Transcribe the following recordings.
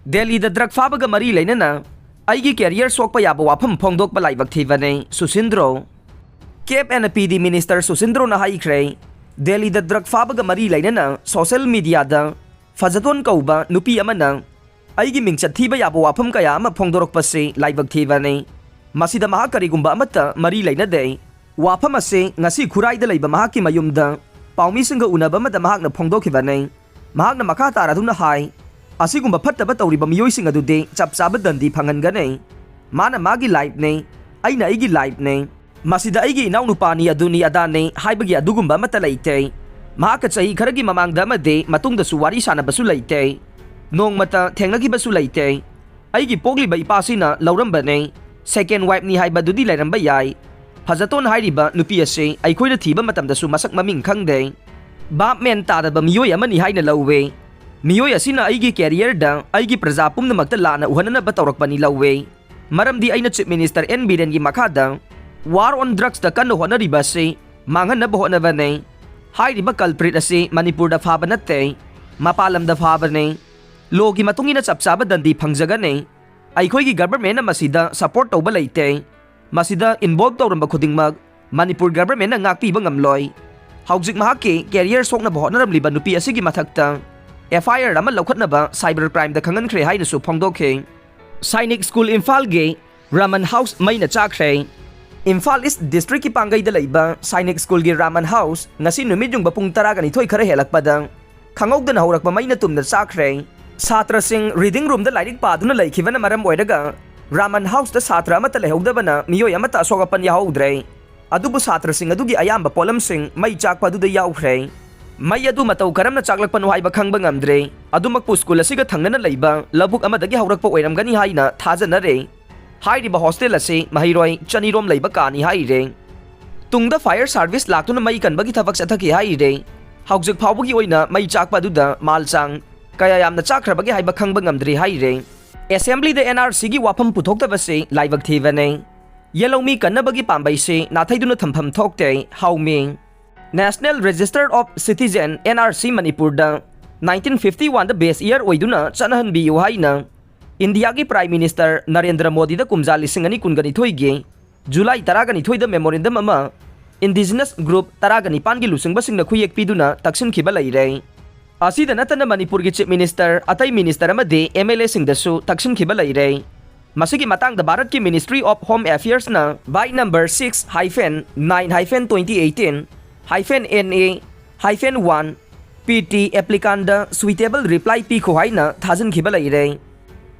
Delhi the drug Fabaga Mari Leinana Eigi career Sokpa Yaba Wapham Fongdokpa Laibak Thibani Susindro Cape and PD Minister Susindro na Chakhre Delhi the drug Fabaga Mari Leinana social media da Fazaton Kauba Nupi Amana Eigi Mingchat Thiba Yaba Wapham Kayama Fongdokpa Laibak Thibani Masida Mahakari Gumba Mata Mari Leina Day Wapham ase ngasi khurai da leiba mahaki mayumda paumi singa unaba mada mahakna phongdokibane mahakna makha taraduna hai asigumba phattaba tawriba miyoi singa dude chapchaba dandi phangangane mana magi life ne aina aigi life ne masida aigi naunu pani aduni adane haibagi adugumba mata leite mahaka chahi kharagi mamangda amade matungda su wari sana basu leite nong mata thengnagi basu leite aigi pogliba ipasina laurambane second wife ni haiba dudi lairamba yai Fazaton Hariba Nupi ase Aikoida Thiba Matamdasu Masak Maming Khangde Bap men Tadaba Mioy Amani Haina Laway Mioy Asina Eigi career da Eigi Prazapum the Magdalana Uhanana Batorokbani Laway Maram di Aina Chief Minister N. Birengi Makada War on drugs da Kano Honoriba se Mangan na Bohonavane Hariba culprit ase Manipur da Fabanate Mapalam da Fabane Logi Matungina Sapsaba Dandi Pangzagane Aikoigi government na Masida support Obalate Masida involved tawramba khudingmak Manipur government na ngakpiba ngamloi Haujik mahaki career sok na bohonaraliba nupi asigi mathakta FIR ama laukhatnaba cybercrime da khangankhre haina su phongdokhe Sainik School Imphal ge Raman House Meina Chakhre Imphal East District ki pangai da leiba Sainik School ge Raman House ngasi numit yung bapung 12 khara helakpada khangok da haurakpa Meina tumna Chakhre Satra sing reading room da lairik paduna laikhibana maram oidaga Raman House da Satra amata lehogdabana miyoy amata asogapan yahodre adubu Satra sing adugi ayamba polam sing may chakpa duda yaukhre may adu mataw karam na chaklakpan haiba khangba ngamdre adu magpu school asiga thangna leiba labuk amadagi haurakpa oiramgani haina thajana re hairiba hostel ase mahiroi chanirom leiba kani haire tungda fire service laktuna may kanbagi thabak sathaki haire haujik phawbugi oina may chakpa duda malchang kaya yamna chakrabagi haiba khangba ngamdre haire Assembly the NRC gi Wapham Puthoktabasi Laibak Thibani Yellomi Kannabagi Pambai se Nathaiduna Thampam Thokte Hauming National Register of Citizen NRC Manipur da 1951 the base year oiduna chanahan biyu haina India gi Prime Minister Narendra Modi da kumjali singani kungani thoige July taragani thoida memorandum ama Indigenous Group taragani pangi lusingba singna khuyek piduna taksin khiba laire Asida natana Manipur gi Chief Minister atai Minister amade MLA singdasu taksin khiba laire Masigi matang da Bharat ki Ministry of Home Affairs na by number 6-9-2018-NA-1 PT applicant suitable reply pi ko haina thajin khiba laire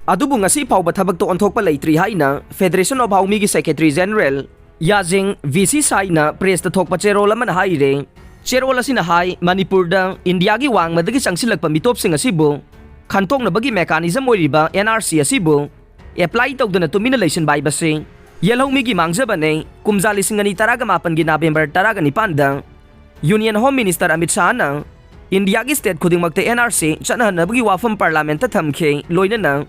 Adubu ngasi pawba thabak to onthokpa laitri haina Federation of Haumi gi Secretary General Yajing VC Saina press ta thokpa cherol man haire Cherol asina hai Manipur da India gi wang madagi sangsilakpa mitop sing asibu khantong na bagi mechanism oiriba NRC asibu apply tawduna tumina lesion bai base yelhomi gi mangjabane kumjali singani taraga mapan gi November taraga nipan da Union Home Minister Amit Shah na India gi state khudingmakte NRC chanahan na bagi Wapham Parliament ta thamkhe loinana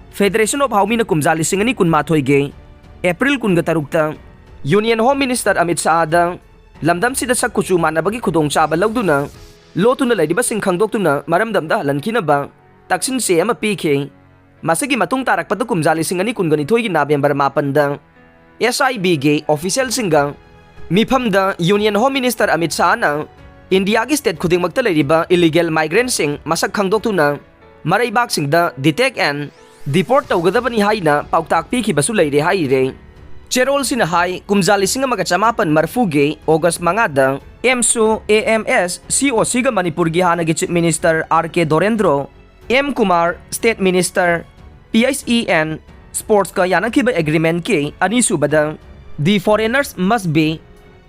Federation of Haumi na kumjali singani kunmathoi ge April kunga tarukta Union Home Minister Amit Shah da Lamdam sida sak kuchu manabagi khudong chaba lawduna lotuna laidiba sing khangdoktuna maramdamda halankina ba taksin se ama pikhe masagi matung tarakpata kumjali singani kungani thoigi November 8 da SIB ge official singa mifamda Union Home Minister Amit Shah na India gi state khudingmakta lairiba illegal migrants sing masak khangdoktuna maraibak singda detect and deport tawgadabani haina pautak pikhi basu laire haire Cherol sina hai kumjali singa magachamapan marfuge August mangada MSU AMS COC ga Manipur gi hanagi Chief Minister RK Dorendro M Kumar State Minister PSEN Sports ka yanakiba agreement ke anisubada the foreigners must be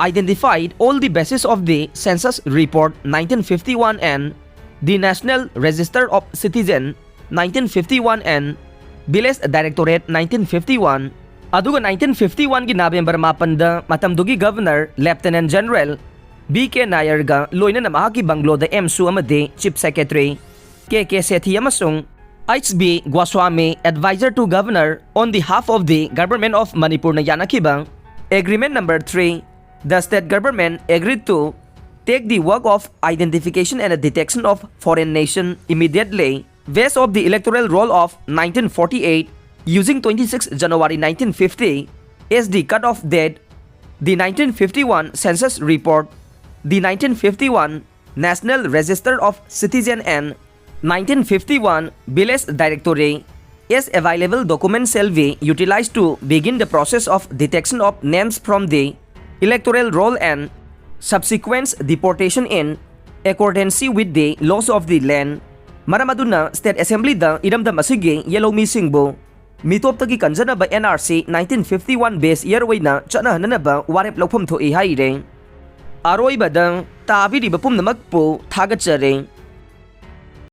identified all the basis of the Census Report 1951 and the National Register of Citizen 1951 and Biles Directorate 1951 Aduga 1951 gi November 8 da matamdugi Governor Lieutenant General BK Nair ga loinana mahaki banglo da MSU amade Chief Secretary KK Sethi amasung HB Gwaswami Advisor to Governor on behalf of the Government of Manipur na yanakiba Agreement number 3 the state government agreed to take the work of identification and detection of foreign nation immediately Based of the electoral roll of 1948 using 26 January 1950 as the cutoff date, the 1951 census report, the 1951 National Register of Citizen and 1951 Village Directory as available documents shall be utilized to begin the process of detection of names from the electoral roll and subsequent deportation in accordance with the laws of the land. Maram aduna State Assembly da idamdam asige yellow misingbo mitop tagi kanjana ba NRC 1951 base year way na chana hanana ba warep lokpham thoi haire aroi badang tabi ri bapum namak po thagat chare